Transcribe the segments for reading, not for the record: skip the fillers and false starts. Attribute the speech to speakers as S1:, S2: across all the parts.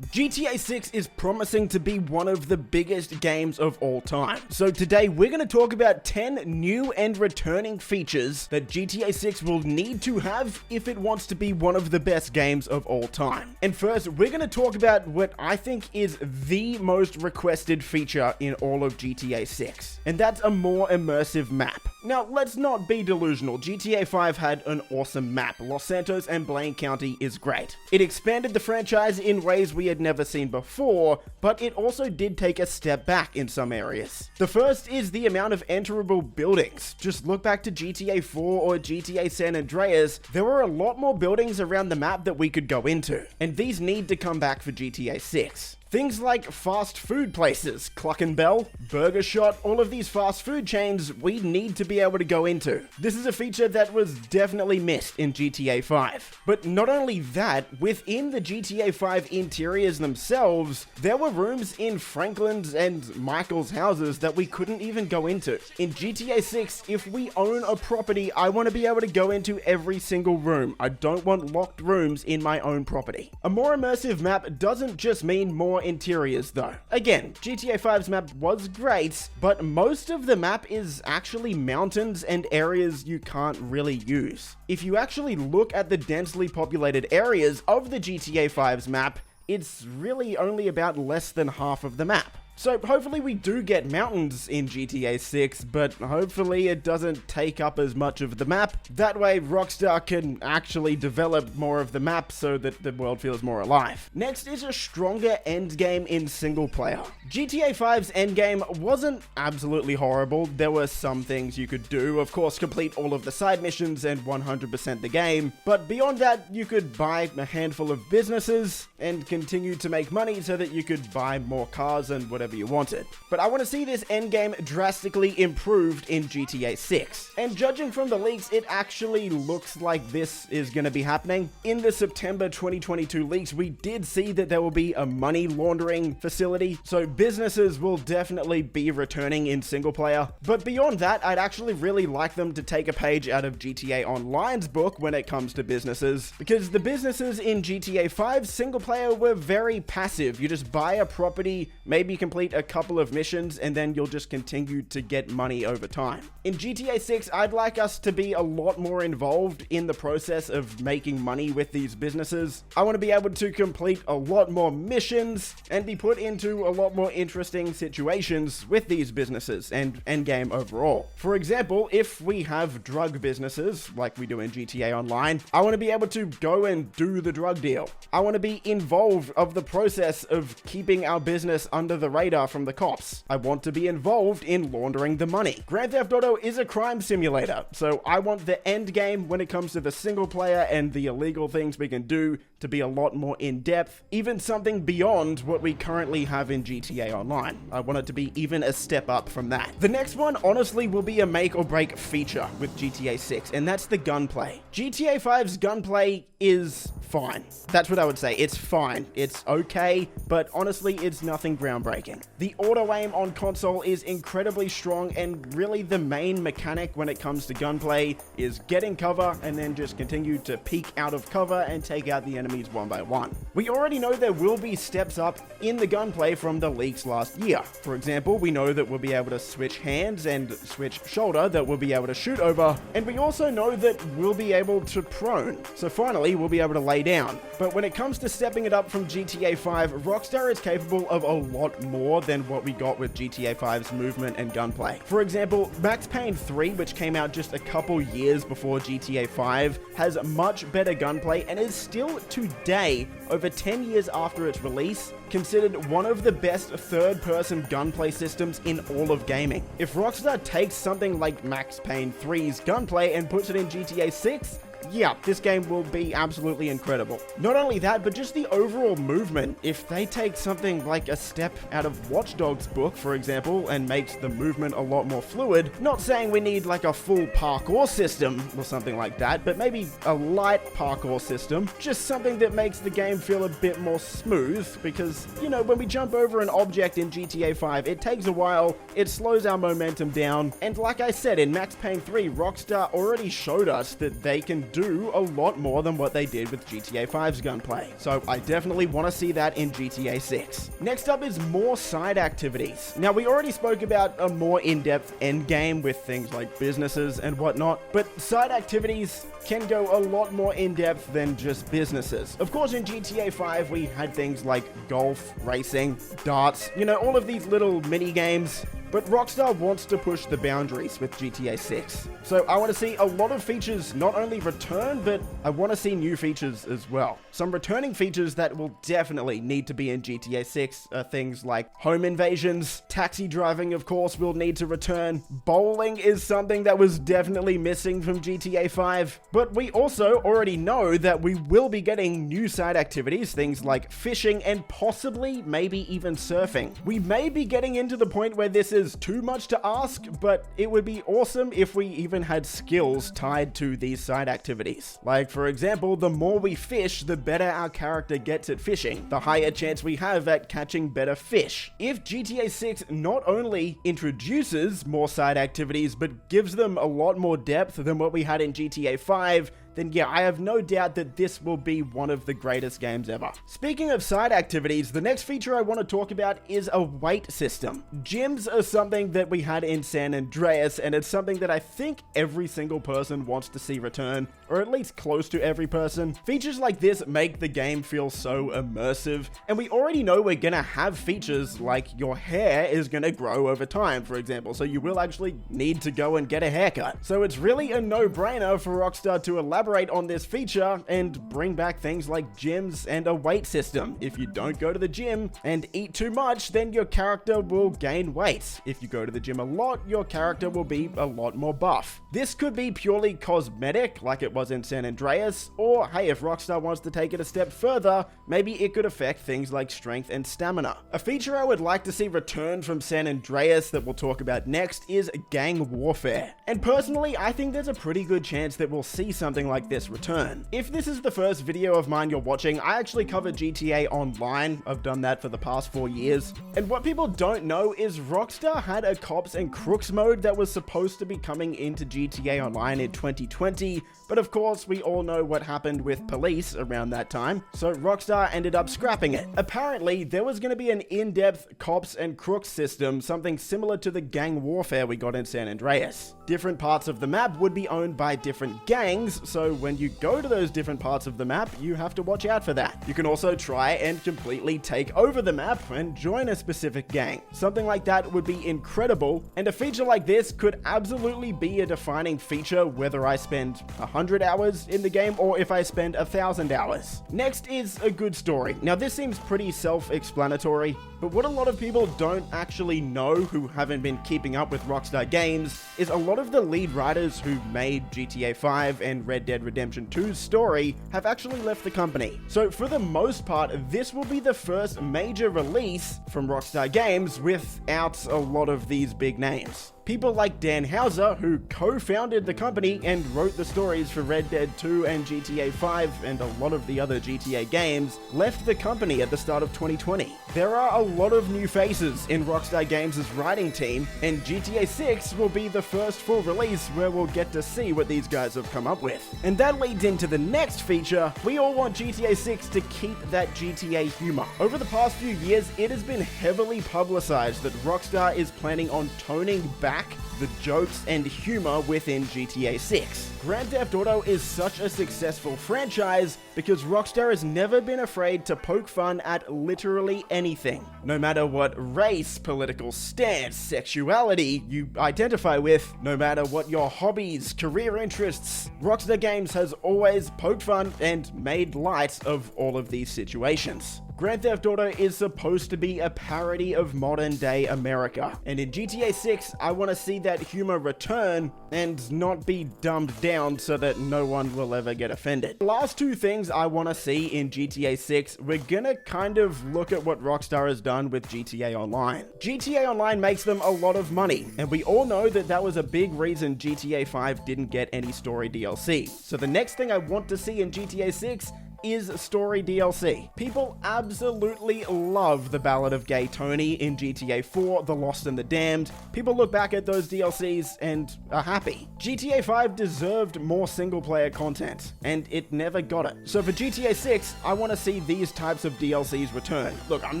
S1: GTA 6 is promising to be one of the biggest games of all time. So today we're going to talk about 10 new and returning features that GTA 6 will need to have if it wants to be one of the best games of all time. And first, we're going to talk about what I think is the most requested feature in all of GTA 6, and that's a more immersive map. Now, let's not be delusional. GTA 5 had an awesome map. Los Santos and Blaine County is great. It expanded the franchise in ways we had never seen before, but it also did take a step back in some areas. The first is the amount of enterable buildings. Just look back to GTA 4 or GTA San Andreas, there were a lot more buildings around the map that we could go into, and these need to come back for GTA 6. Things like fast food places, Cluck and Bell, Burger Shot, all of these fast food chains we need to be able to go into. This is a feature that was definitely missed in GTA 5. But not only that, within the GTA 5 interiors themselves, there were rooms in Franklin's and Michael's houses that we couldn't even go into. In GTA 6, if we own a property, I want to be able to go into every single room. I don't want locked rooms in my own property. A more immersive map doesn't just mean more interiors though. Again, GTA 5's map was great, but most of the map is actually mountains and areas you can't really use. If you actually look at the densely populated areas of the GTA 5's map, it's really only about less than half of the map. So hopefully we do get mountains in GTA 6, but hopefully it doesn't take up as much of the map. That way Rockstar can actually develop more of the map so that the world feels more alive. Next is a stronger endgame in single player. GTA 5's endgame wasn't absolutely horrible. There were some things you could do, of course complete all of the side missions and 100% the game, but beyond that you could buy a handful of businesses and continue to make money so that you could buy more cars and whatever you wanted. But I want to see this endgame drastically improved in GTA 6. And judging from the leaks, it actually looks like this is going to be happening. In the September 2022 leaks, we did see that there will be a money laundering facility, so businesses will definitely be returning in single player. But beyond that, I'd actually really like them to take a page out of GTA Online's book when it comes to businesses, because the businesses in GTA 5 single player were very passive. You just buy a property, maybe complete a couple of missions, and then you'll just continue to get money over time. In GTA 6, I'd like us to be a lot more involved in the process of making money with these businesses. I want to be able to complete a lot more missions and be put into a lot more interesting situations with these businesses and endgame overall. For example, if we have drug businesses like we do in GTA Online, I want to be able to go and do the drug deal. I want to be involved of the process of keeping our business under the radar from the cops. I want to be involved in laundering the money. Grand Theft Auto is a crime simulator, so I want the end game when it comes to the single player and the illegal things we can do to be a lot more in-depth, even something beyond what we currently have in GTA Online. I want it to be even a step up from that. The next one, honestly, will be a make or break feature with GTA 6, and that's the gunplay. GTA 5's gunplay is fine. That's what I would say. It's fine. It's okay, but honestly, it's nothing groundbreaking. The auto-aim on console is incredibly strong, and really the main mechanic when it comes to gunplay is get in cover and then just continue to peek out of cover and take out the enemies one by one. We already know there will be steps up in the gunplay from the leaks last year. For example, we know that we'll be able to switch hands and switch shoulder that we'll be able to shoot over, and we also know that we'll be able to prone. So finally, we'll be able to lay down. But when it comes to stepping it up from GTA 5, Rockstar is capable of a lot more than what we got with GTA 5's movement and gunplay. For example, Max Payne 3, which came out just a couple years before GTA 5, has much better gunplay and is still today, over 10 years after its release, considered one of the best third-person gunplay systems in all of gaming. If Rockstar takes something like Max Payne 3's gunplay and puts it in GTA 6, yeah, this game will be absolutely incredible. Not only that, but just the overall movement. If they take something like a step out of Watch Dogs' book, for example, and makes the movement a lot more fluid, not saying we need like a full parkour system or something like that, but maybe a light parkour system, just something that makes the game feel a bit more smooth, because, you know, when we jump over an object in GTA 5, it takes a while, it slows our momentum down, and like I said, in Max Payne 3, Rockstar already showed us that they can do a lot more than what they did with GTA 5's Gunplay. So I definitely want to see that in GTA 6. Next up is more side activities. Now, we already spoke about a more in-depth end game with things like businesses and whatnot, but side activities can go a lot more in-depth than just businesses. Of course, in GTA 5, we had things like golf, racing, darts, all of these little mini games. But Rockstar wants to push the boundaries with GTA 6. So I want to see a lot of features not only return, but I want to see new features as well. Some returning features that will definitely need to be in GTA 6 are things like home invasions, taxi driving of course will need to return, bowling is something that was definitely missing from GTA 5, but we also already know that we will be getting new side activities, things like fishing and possibly maybe even surfing. We may be getting into the point where this is too much to ask, but it would be awesome if we even had skills tied to these side activities. Like, for example, the more we fish, the better our character gets at fishing, the higher chance we have at catching better fish. If GTA 6 not only introduces more side activities, but gives them a lot more depth than what we had in GTA 5, then yeah, I have no doubt that this will be one of the greatest games ever. Speaking of side activities, the next feature I want to talk about is a weight system. Gyms are something that we had in San Andreas, and it's something that I think every single person wants to see return, or at least close to every person. Features like this make the game feel so immersive, and we already know we're gonna have features like your hair is gonna grow over time, for example, so you will actually need to go and get a haircut. So it's really a no-brainer for Rockstar to elaborate on this feature and bring back things like gyms and a weight system. If you don't go to the gym and eat too much, then your character will gain weight. If you go to the gym a lot, your character will be a lot more buff. This could be purely cosmetic, like it was in San Andreas, or hey, if Rockstar wants to take it a step further, maybe it could affect things like strength and stamina. A feature I would like to see return from San Andreas that we'll talk about next is gang warfare. And personally, I think there's a pretty good chance that we'll see something like this return. If this is the first video of mine you're watching, I actually cover GTA Online. I've done that for the past 4 years. And what people don't know is Rockstar had a cops and crooks mode that was supposed to be coming into GTA Online in 2020, but of course we all know what happened with police around that time, so Rockstar ended up scrapping it. Apparently, there was going to be an in-depth cops and crooks system, something similar to the gang warfare we got in San Andreas. Different parts of the map would be owned by different gangs, so when you go to those different parts of the map, you have to watch out for that. You can also try and completely take over the map and join a specific gang. Something like that would be incredible, and a feature like this could absolutely be a defining feature whether I spend 100 hours in the game or if I spend 1,000 hours. Next is a good story. Now this seems pretty self-explanatory, but what a lot of people don't actually know who haven't been keeping up with Rockstar games is a lot of the lead writers who made GTA 5 and Red Dead Redemption 2's story have actually left the company. So for the most part, this will be the first major release from Rockstar Games without a lot of these big names. People like Dan Houser, who co-founded the company and wrote the stories for Red Dead 2 and GTA 5 and a lot of the other GTA games, left the company at the start of 2020. There are a lot of new faces in Rockstar Games' writing team, and GTA 6 will be the first full release where we'll get to see what these guys have come up with. And that leads into the next feature. We all want GTA 6 to keep that GTA humor. Over the past few years, it has been heavily publicized that Rockstar is planning on toning back the jokes and humor within GTA 6. Grand Theft Auto is such a successful franchise because Rockstar has never been afraid to poke fun at literally anything. No matter what race, political stance, sexuality you identify with, no matter what your hobbies, career interests, Rockstar Games has always poked fun and made light of all of these situations. Grand Theft Auto is supposed to be a parody of modern day America, and in GTA 6, I want to see that humor return and not be dumbed down so that no one will ever get offended. The last two things I want to see in GTA 6, we're gonna kind of look at what Rockstar has done with GTA Online. GTA Online makes them a lot of money, and we all know that that was a big reason GTA 5 didn't get any story DLC. So the next thing I want to see in GTA 6 is story DLC. People absolutely love the Ballad of Gay Tony in GTA 4, The Lost and the Damned. People look back at those DLCs and are happy. GTA 5 deserved more single-player content, and it never got it. So for GTA 6, I want to see these types of DLCs return. Look, I'm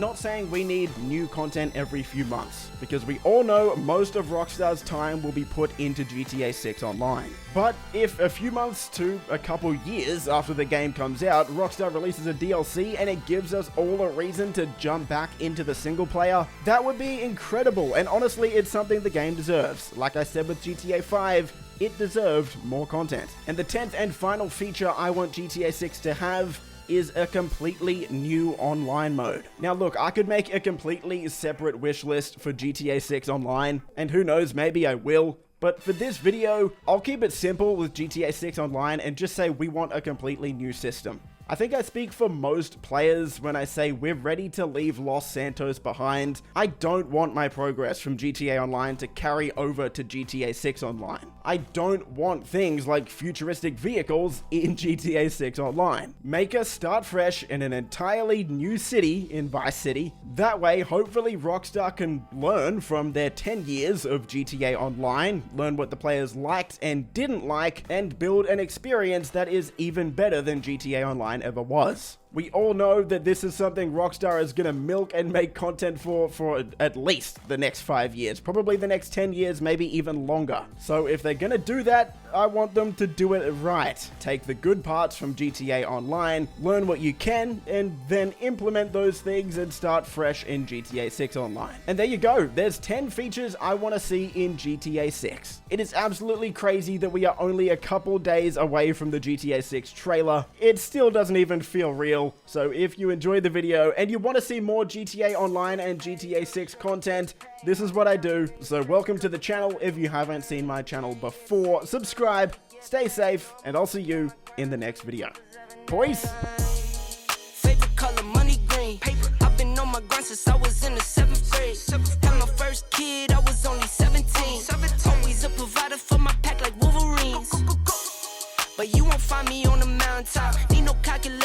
S1: not saying we need new content every few months, because we all know most of Rockstar's time will be put into GTA 6 Online. But if a few months to a couple years after the game comes out, Rockstar releases a DLC and it gives us all a reason to jump back into the single player, that would be incredible, and honestly, it's something the game deserves. Like I said with GTA 5, it deserved more content. And the 10th and final feature I want GTA 6 to have is a completely new online mode. Now look, I could make a completely separate wish list for GTA 6 Online, and who knows, maybe I will. But for this video, I'll keep it simple with GTA 6 Online and just say we want a completely new system. I think I speak for most players when I say we're ready to leave Los Santos behind. I don't want my progress from GTA Online to carry over to GTA 6 Online. I don't want things like futuristic vehicles in GTA 6 Online. Make us start fresh in an entirely new city in Vice City. That way, hopefully Rockstar can learn from their 10 years of GTA Online, learn what the players liked and didn't like, and build an experience that is even better than GTA Online ever was. We all know that this is something Rockstar is gonna milk and make content for at least the next 5 years, probably the next 10 years, maybe even longer. So if they're gonna do that, I want them to do it right. Take the good parts from GTA Online, learn what you can, and then implement those things and start fresh in GTA 6 Online. And there you go, there's 10 features I want to see in GTA 6. It is absolutely crazy that we are only a couple days away from the GTA 6 trailer. It still doesn't even feel real. So if you enjoyed the video and you want to see more GTA Online and GTA 6 content, this is what I do. So welcome to the channel if you haven't seen my channel before. Subscribe, stay safe, and I'll see you in the next video. Peace!
S2: Favorite color, money green. Paper. I've been on my grind since I was in the 7th grade. Had my first kid, I was only 17. Always a provider for my pack like Wolverines. But you won't find me on the mountaintop. Need no calculation.